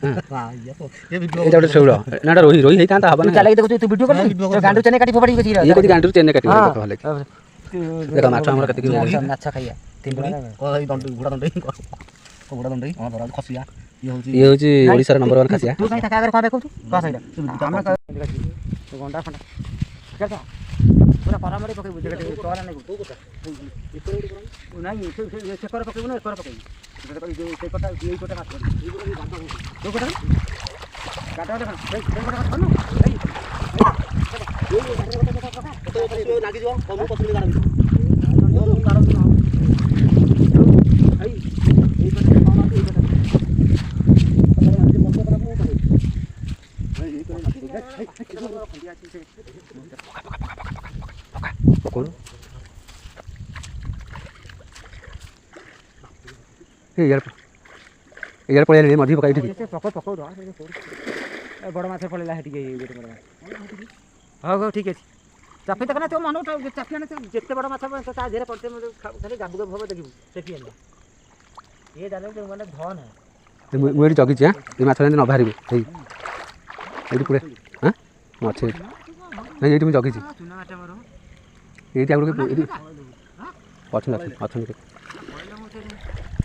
ଏଇଟା ଗୋଟେ ଶେଉଳ ନା ଏଟା ରୋହି ରୋହି ହେଇଥାନ୍ତା ହବ ନା ଚାଲାକି ଦେଖୁଛୁ ତୁ ଭିଡ଼ିଓ କରିବୁ ଗାଣ୍ଡୁ ଚେନେ କାଟି ଫୋପାଡ଼ି କିଛି ଇଏ କୋଉଠି ଗାଣ୍ଡରୁ ଚେନେ କାଟିବ ଦେଖ ଭଲ ଦେଖ ମାଛ ଆମର କେତେ କିଲୋ ମାଛ ଖାଇବା ଇଏ ହେଉଛି ଓଡ଼ିଶାର ନମ୍ବର 1 ଖାସିଆ ତୁ କାଇଁ ତା ଆଗରେ କଣ କହୁଛୁ କହ ସେଇଟା ଆମେ ଗଣ୍ଡା ଫଣ୍ଡା କେତେ ପୁରା ପରାମରି ପକେଇବୁ ଦେଖ ତୋରା ନାଇଁ ନାଇଁ ସେ କର ପକେଇବୁ ନା କର ପକେଇବୁ ସେ କଟା ଏଇ କଟା ମାଛ ତୁ କଟା କାଟା କାଟା ସେଇ କଟା କାଟ ନା ଏଇ ଲାଗି ଯିବ କମ ପଛରେ ଗାড়ি ମୁଁ ମାର ଏଇ କଟା କଣ ଏଇ କଟା यार पळेल मधी पकाई ठीक पकौ बड़ माछ पड़ेगा हाँ हाँ ठीक है चापी तक ना तो मन चापी आने जिते बड़ माछ धीरे पड़ते खाली गाबू गाबू हम देखू देखी ये जाने मैंने धन है मुझे जगी ये माछ न बाहर ये पूरे हाँ अच्छे नहीं ये मुझे जगी ये अच्छा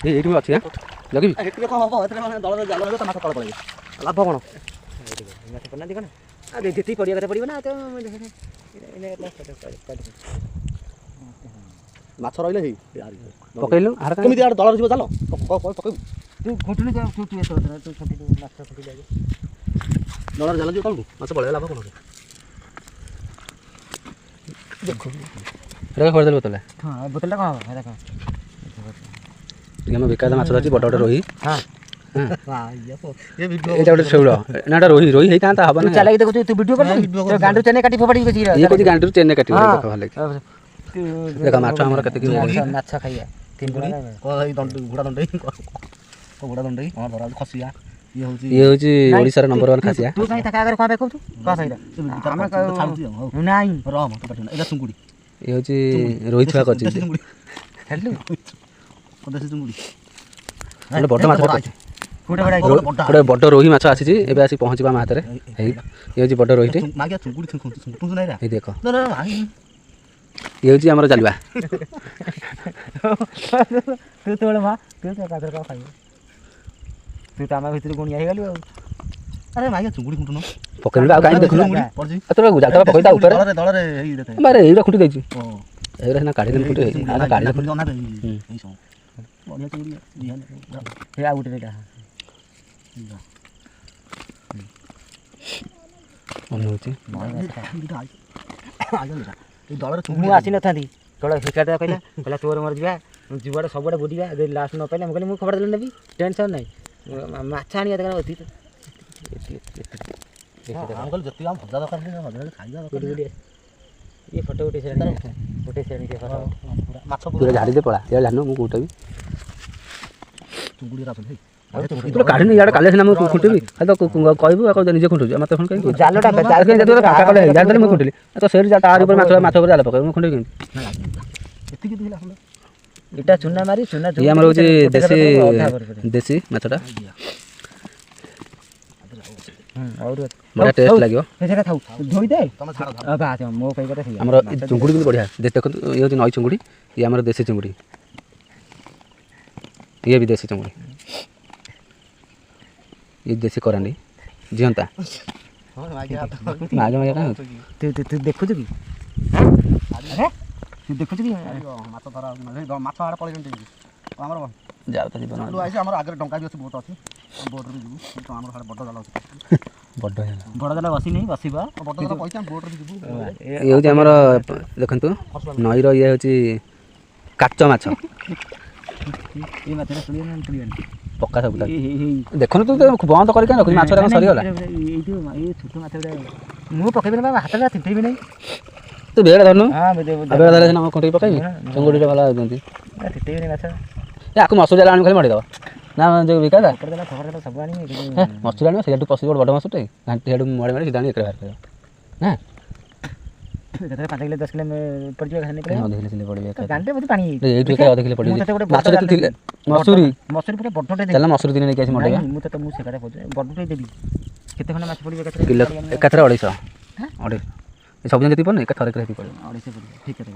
ये अच्छी हाँ जगी लाभ कौन जी पड़ा पड़े ना तो माछ रही पकड़लु कमी दल जीव जाल पकड़ तू खुटुनी तू दल जाल जीव कौन माछ पड़े लाभ कौन खोल बोतल हाँ बोतल कौन हम बेकार माछ धरती बड़ बड़ रोही हाँ एटा गोटे शौल ना एटा रोही रोही होता हब ना चालाकी देखु तू वीडियो कर गांडू चेने काटी फोपाड़ी କିଛି ये कोदी गांडू चेने काटी देखो भले देख माछ हमर कते किलो माछ खाइया तीन गुड़ा कोई दंड गुड़ा दंड को गुड़ा दंड हां धरा खसिया ये होची ओडिसा र नंबर 1 खासिया तू काई ताका आगर कोन कहू तू कह सहीरा हम छाड़ती नाही रम तो पठन एला सुंगुडी ये होची रोही छुआ करची खेललु देसी सुंगुडी એટલે બડ માଛ ଗୋଟେ ବଡ଼ ରୋହି ମାଛ ଆସିଛି ଏବେ ଆସି ପହଞ୍ଚିବା ଆମ ହାତରେ ହେଇ ଇଏ ହେଉଛି ବଡ଼ ରୋହିଟେ ମାଗିଆ ଚୁଙ୍ଗୁଡ଼ି ଚୁଙ୍ଗୁଡ଼ି ନାଇରା ଏଇ ଦେଖ ଇଏ ହେଉଛି ଆମର ଜାଲୁଆ ତୁ ତୋଳେ ମା ତୁ ତ କାଦର କା ଖାଇ ତୁ ତ ଆମ ଭିତରେ ଗୁଣିଆ ହେଇଗଲୁ ଆଉ अरे मागे चुंगुडी खुंटुन पकड़बा आ काई देखलु पड़जी तोरा जालटा पकड़ता ऊपर दलरे हेई देते मारे एइरा खुटी देछि ओ एइरा ना काढी देन खुटी ना काढी देन ना दे एई सो बढ़िया चुंगुडी हे आ उठे बेटा मन होछि दलरे मु आसी न थांदी तोला हिकाटा कहला कहला तोर मर जिबा जुवाडे सबडे बुडिबा दे लास्ट न पहिले म कहली मु खबर देले नेबी टेंशन नै माछा आनिया देखा होती अंकल जति हम भजा दरकार नहीं भजा खाइबा दरकार ये फोटो उठे से के फोटो पूरा माछ पूरा झाड़ी दे पळा या जानो मु कोटबी चुंगुडी रासन हे तू काढी न याडा काले ना मु खुंटबी तो कहबो आ निजे खुंटु मते फोन कहि जालटा जाल के जतो काका कले जाल दे मु खुंटली तो सेर जा तार ऊपर माछ माछ ऊपर जाल पके मु खुंटि केन एति कि दिला हम इटा चुना मारी चुना ये हमर होची देसी माछटा और बड़ा टेस्ट लागियो ए जगह थाउ धोई दे तमे छाड़ अब आ मो कहि कथा सही हमर चुंगुडी भी बढ़िया देखो ये होची नई चुंगुडी ये हमर देसी चुंगुडी ये भी देसी चुंगुडी ये देसी करांडी जियंता हां मागे मागे मागे का तू देखु कि अरे तू देखु कि माछ धरा माछ आड़ पळे जंती हमर जाओ त जीवन लु आइसे हमर आगे डंका भी अछि बहुत अछि बोट रे जीवु तो हमर सारे बड्ड जाल अछि बड़ जाल बसी नहीं बसीबा बड्ड जाल पैसा बोट रे जीवु ये होची हमर देखंतु नई रो ये होची काचो माछ ये माछ रे सुलियन तुलियन पक्का सब देखनु तू बंद करी के माछ रे सरी होला ये छोटो माछ रे मु पकेबे ना हाथ रे तिंटेबे नहीं तू बेड़ धरनु हां बेड़ धरे ना कोंटी पकाई चंगुडी रे भला दंती तिंटेबे नहीं माछ याकु मसु जाला आनी खाली मडी दवा ना जो विकादा खबर देला सब आनी मसु जानी सेडु पसी बड मासुटे घांटी हेडु मडी मडी सिधानी एकरे बाहर कर ना ଏକାଥରେ 5 କିଲୋ 10 କିଲୋ ପଡ଼ିଯିବ ଘାନି ପଡ଼ିବ। ଅଧ କିଲୋ ପଡ଼ିବ ଗାଣ୍ଡେ ବୋଧେ ପାଣି ଏଇଠୁ ଏକା ଅଧ କିଲୋ ପଡ଼ିବ। ମୁଁ ତତେ ଗୋଟେ ମାଛ କେତେ ଥିଲେ? ମସୁରୀ ମସୁରୀ ପୁରା ବଡ଼ଟେ ଦେବି। ଚାଲ ମସୁରୀ ଦିନେ ନେଇକି ଆସି ମଡ଼େଇବା। ମୁଁ ତତେ ମୁଁ ସେକାଟା କହୁଛି ବଡ଼ଟେ ଦେବି। କେତେ ଖଣ୍ଡ ମାଛ ପଡ଼ିବ ଏକାଥରେ? କିଲୋ ଏକାଥରେ 250 250 ଏ ସବୁ ଯେତିକି ପଡ଼ିବ ଏକା ଥରେ ହେତିକି ପଡ଼ିବ। 250 ପଡ଼ିବ ଠିକ୍ କଥା।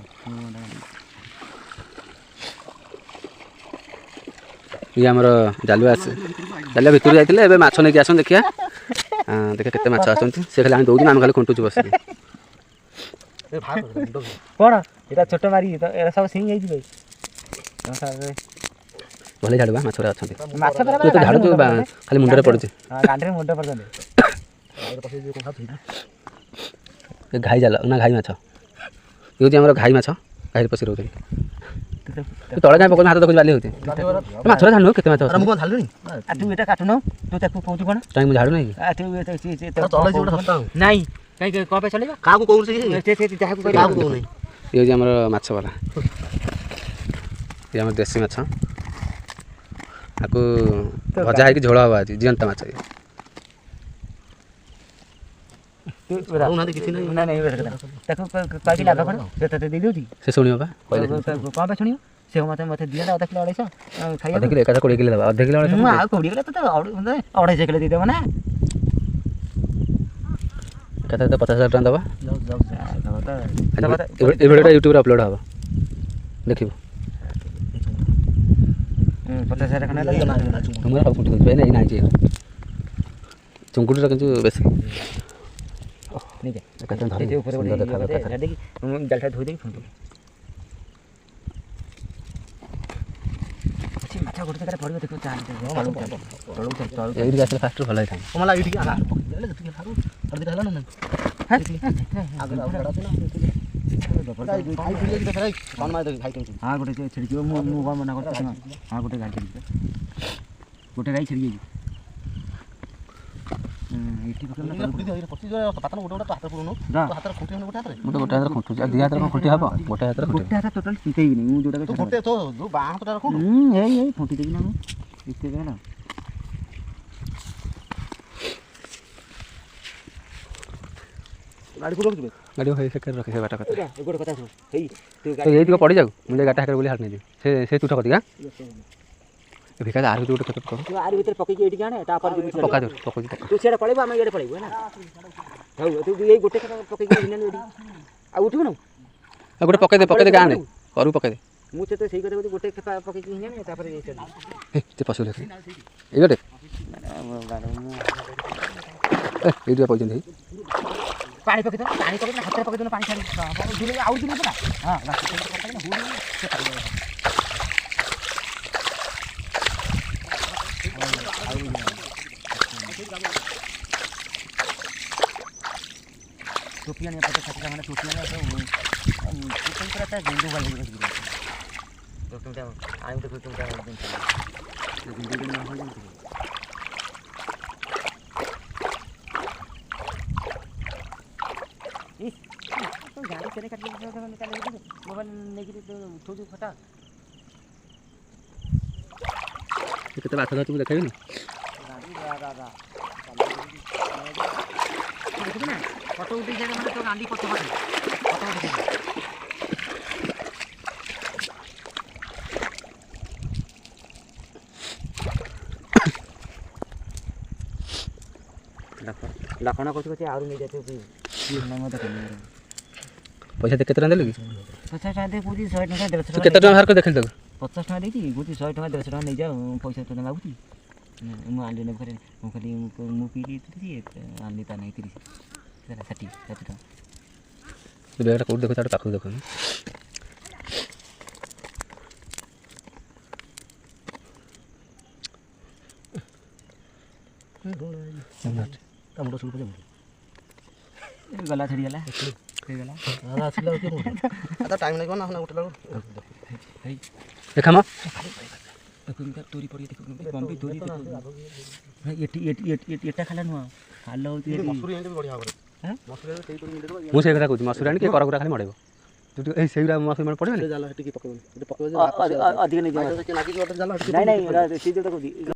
ଇଏ ଆମର ଜାଲୁଆ ଭିତରୁ ଯାଇଥିଲେ ଏବେ ମାଛ ନେଇକି ଆସନ୍ତି ଦେଖିବା। ଦେଖିଆ କେତେ ମାଛ ଆସନ୍ତି। ସେ ଖାଲି ଆମେ ଦେଉଛୁ ଆମେ ଖାଲି ଖୁଣ୍ଟୁଛୁ ବସିକି। କ'ଣ ଏଇଟା ଛୋଟ ମାରି ଏରା ସବୁ ସିଂ ହେଇଯିବେ। ଭଲ ଝାଡ଼ୁ ମାଛରେ ଅଛନ୍ତି। ମାଛ ତୁ ତ ଝାଡ଼ୁଛୁ ଖାଲି ମୁଣ୍ଡରେ ପଡ଼ୁଛି। ଗାଣ୍ଡରେ ମୁଣ୍ଡ ପର୍ଯ୍ୟନ୍ତ ଘାଇ ଜାଲ ନା ଘାଇ ମାଛ ଇଏ ହେଉଛି ଆମର ଘାଇ ମାଛ। ଘାଇରେ ପଶି ରହୁଛନ୍ତି। ତଳେ କାଇଁ ପକାଉଛୁ ହାତ ଦେଖୁଛୁ ବାଲି ହେଉଛି ମାଛରେ ଝାଡ଼ୁ କେତେ ମାଛ ମୁଁ କ'ଣ ଝାଡ଼ିଲିଣି? ତୁ ଏଇଟା କାଟୁନୁ ତୁ ତାକୁ କହୁଛୁ କ'ଣ? କାଇଁ ମୁଁ ଝାଡ଼ୁ ନାହିଁ ନାଇଁ କାହିଁକି କ'ଣ ପାଇଁ ଚଲେଇବା? କାହାକୁ କହୁଛି ଯାହାକୁ କାହାକୁ କହୁନି। ଇଏ ହେଉଛି ଆମର ମାଛ ବାଲା। ଇଏ ଆମର ଦେଶୀ ମାଛ। ତାକୁ ଭଜା ହେଇକି ଝୋଳ ହେବ ଆଜି ଜିଅନ୍ତା ମାଛ। କିଛି ନାହିଁ। ତାକୁ କହିକି ଲାଭ କ'ଣ? ସେ ତତେ ଦେଇଦେଉଛି। ସେ ଶୁଣିବ ବା କ'ଣ ପାଇଁ ଶୁଣିବ? ସେ ମୋତେ ଦିଅନ୍ତା ଅଧ କିଲୋ 250 ଖାଇବାକୁ। ଅଧ କିଲୋ ଏକାଥରେ 20 କିଲୋ ଦେବା। ଅଧ କିଲୋ ଆଉ 20 କିଲୋ ତତେ 250 କିଲୋ ଦେଇଦେବ ନା। ଏକାଥରେ ତ 50,000 ଟଙ୍କା ଦେବା। ତ ଏ ଭିଡ଼ିଓଟା ୟୁଟ୍ୟୁବରେ ଅପଲୋଡ଼ ହେବ ଦେଖିବୁ। 50,000 ଖଣ୍ଡେ ତୁମର ସବୁ ଖୁଣ୍ଟି ଦେଉଛି ଏଇ ନାହିଁ ଚୁଙ୍ଗୁଡ଼ିଟା କିନ୍ତୁ ବେଶୀ ଏକାଥରେ ଧରି ଉପରେ ସୁନ୍ଦର ଦେଖାହେବ ଏକାଥରେ। ଦେଇକି ଜାଲଟା ଧୋଇ ଦେଇକି ଫୁଣି ମାଛ ଗୋଟେ ଜାଗାରେ ପଡ଼ିବ ଦେଖିବ। ଏଇଠି ଆସିଲେ ଫାଷ୍ଟରୁ ଭଲ ହେଇଥାନ୍ତା। କମଲା ଏଇଠିକି ହେଲା ନା ନାହିଁ? ହଁ ଗୋଟେ ଛିଡ଼ିଯିବ। ମୁଁ କ'ଣ ମନା କରୁଛି? ହଁ ଗୋଟେ ଗାଈ ଛିଡ଼ିଯିବ। ଗୋଟେ ଗାଈ ଛିଡ଼ିଯାଇଛି। ଏଇଠି ମୁଁ ତ ଗୋଟେ ହାତରେ ଖୁଣ୍ଟୁଛି ଆଉ ଦୁଇ ହାତରେ କ'ଣ ଖୁଣ୍ଟି ହେବ? ଗୋଟେ ହାତରେ ଖୁଣ୍ଟି ଗୋଟେ ହାତ ଟୋଟାଲ୍ ଚିତେଇବିନି ମୁଁ ଯୋଉଟା ଏଇ ଫୁଣ୍ଟି ଦେବି ନା ମୁଁ ଏତେ ହେଲା। ଗାଡ଼ି ହେଇ ସେକାରେ ରଖି ସେ ବାଟ କଥା ଗୋଟେ କଥା ଶୁଣ ହେଇ ଏଇତିକ ପଡ଼ିଯାଉ ମୁଁ ଯାଇ ଗାଡ଼ି ହାତରେ ବୋଲି ହାଟ ନେଇଯିବି ସେ ତୁଠ କତିକା ଭିକା ଆର ଭିତରେ ଗୋଟେ କ୍ଷେତ୍ର ତୁ ଆରି ଭିତରେ ପକେଇକି ଏଇଠିକି ଆଣେ ତାପରେ ପକା ଦେଉ ପକଉଛି ପକା ତୁ ସିଆଡ଼େ ପଳେଇବୁ ଆମେ ଇଆଡ଼େ ପଳେଇବୁ ହେଲା। ହଉ ତୁ ଏଇ ଗୋଟେ ପକେଇକି ଏଇଠି ଆଉ ଉଠିବୁ ନା ଆଉ ଗୋଟେ ପକେଇ ଦେ ଗାଁରେ କରୁ ପକେଇ ଦେ। ମୁଁ ତ ସେଇ କଥା କହୁଛି ଗୋଟେ ପକେଇକି ଆଣେ ତାପରେ ସେ ପଶୁ ଏଇ ଗୋଟେ ଏଇଠି ପଇଛନ୍ତି ପାଣି ପକେଇଦେବ ହାତରେ ପକେଇଦେବ ପାଣି ଛାଡ଼ି ଆଉ ଦିନ ନା ହଁ ଟୋପି ଆଣିବା 50-60 ଟଙ୍କା ଟୋପି ଆଣିବା ପୁରା ତା ଗେଣ୍ଡୁ ଗାଳି ଟୋପିଟା ଆଣି ତ ଟୋପିଟା ଗାଡ଼ି କେତେ କାଟି ମୋବାଇଲ ନେଇକିରି ଉଠଉଛୁ ଫଟା କେତେ ମାଛ ଧରୁଛୁ ଦେଖେଇବିନି ଦେଖିବୁ ନା ଫଟୋ ଉଠେଇ ସାଇଡ଼େ ମାନେ ତୋ ଗାଣ୍ଡି ପଛ ପଟେ ଫଟୋ ଉଠେଇ ଲକ୍ଷଣ କହୁଛି ଆହୁରି ନେଇଯାଇଥିବ ପଇସା କେତେ ଟଙ୍କା ଦେଲୁ କି? 50 ଟଙ୍କା ଦେଇ କହୁଛି 100 ଟଙ୍କା 150 ଟଙ୍କା କେତେ ଟଙ୍କା ବାହାର କରି ଦେଖିଲି ତାକୁ 50 ଟଙ୍କା ଦେଇଛି କହୁଛି 100 ଟଙ୍କା 150 ଟଙ୍କା ନେଇଯାଅ ପଇସା ତୋତେ ମାଗୁଛି ମୁଁ ଆଣିଲି ନେବ ଖାଲି ମୁଁ ପିଇଲି 30 ଆଣିଲି ତା ନାହିଁ 30 60 ଟଙ୍କା ବ୍ୟାଗଟା କେଉଁଠି ଦେଖୁ ତାଠୁ ପାଖକୁ ଦେଖୁନି ଗଲା ଛିଡ଼ିଗଲା ହେଇଗଲା ଟାଇମ୍ ଲାଗିବ ନା ଗୋଟେ ଦେଖାମ ତୋରି ପଡ଼ିଆ ବମ୍ବି ତୋରି ଏଟା ଖାଲା ନୁହଁ ଖାଲ ହେଉଛି ମୁଁ ସେଇ କଥା କହୁଛି ମସୁରୀ ଆଣିକି କରଗୁରା ଖାଲି ମଡ଼େଇବ ଏଇ ସେଇଗୁରା ମସୁରୀ ମାନେ ପଡ଼ିବନି ଅଧିକ ନେଇ